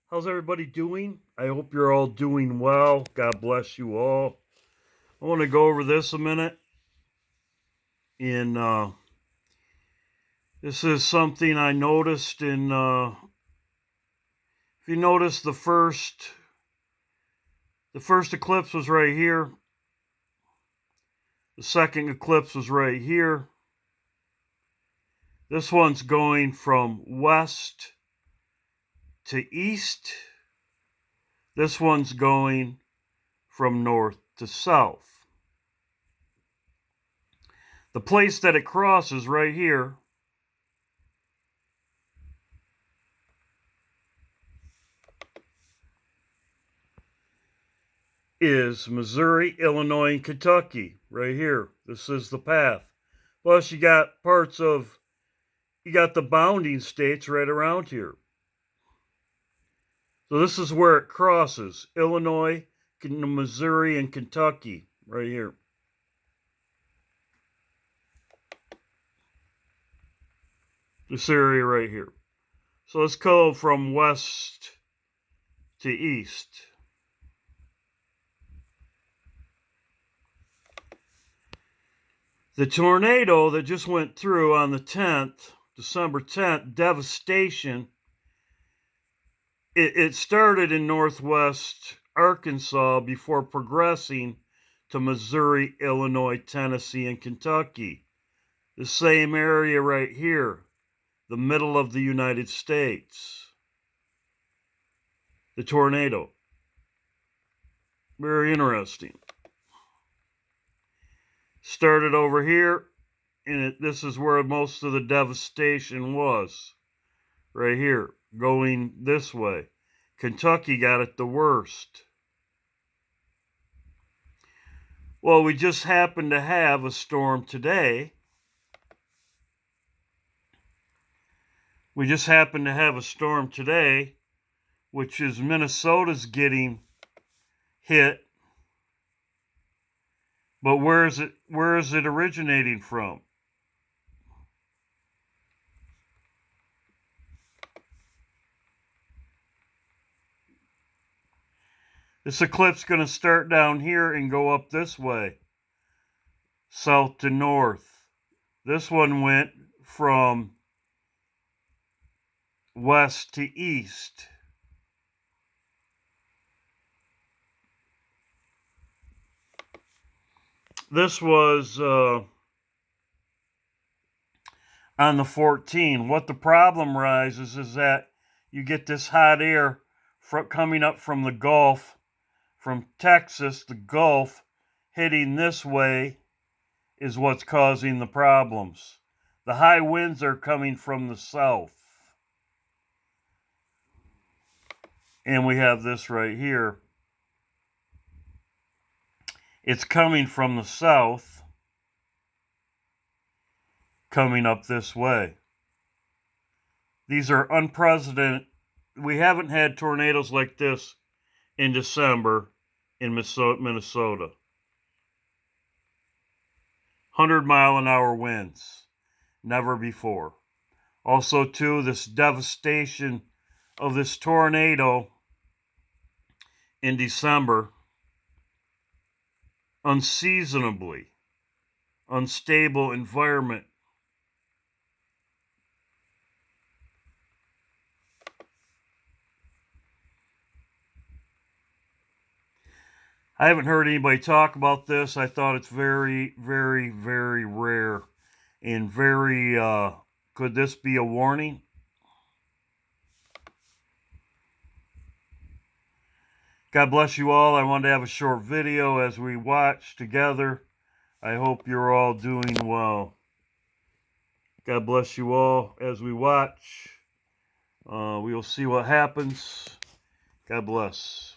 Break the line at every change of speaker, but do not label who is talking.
How's everybody doing? I hope you're all doing well. God bless you all. I want to go over this a minute. This is something I noticed if you notice the first eclipse was right here. The second eclipse was right here. This one's going from west to east. This one's going from north to south. The place that it crosses right here is Missouri, Illinois, and Kentucky. Right here. This is the path. Plus, you got the bounding states right around here. So this is where it crosses. Illinois, Missouri, and Kentucky. Right here. This area right here. So let's go from west to east. The tornado that just went through on the 10th, December 10th, devastation, it started in northwest Arkansas before progressing to Missouri, Illinois, Tennessee, and Kentucky. The same area right here, the middle of the United States. The tornado. Very interesting. Started over here, and this is where most of the devastation was. Right here, going this way. Kentucky got it the worst. Well, we just happened to have a storm today. Which is Minnesota's getting hit. But where is it originating from? This eclipse is going to start down here and go up this way, south to north. This one went from west to east. This was on the 14th. What the problem rises is that you get this hot air coming up from the Gulf, from Texas, the Gulf, hitting this way is what's causing the problems. The high winds are coming from the south. And we have this right here. It's coming from the south, coming up this way. These are unprecedented. We haven't had tornadoes like this in December in Minnesota. 100-mile-an-hour winds. Never before. Also, too, this devastation of this tornado in December, unseasonably unstable environment. I haven't heard anybody talk about this. I thought it's very, very, very rare and very, could this be a warning? God bless you all. I wanted to have a short video as we watch together. I hope you're all doing well. God bless you all as we watch. We will see what happens. God bless.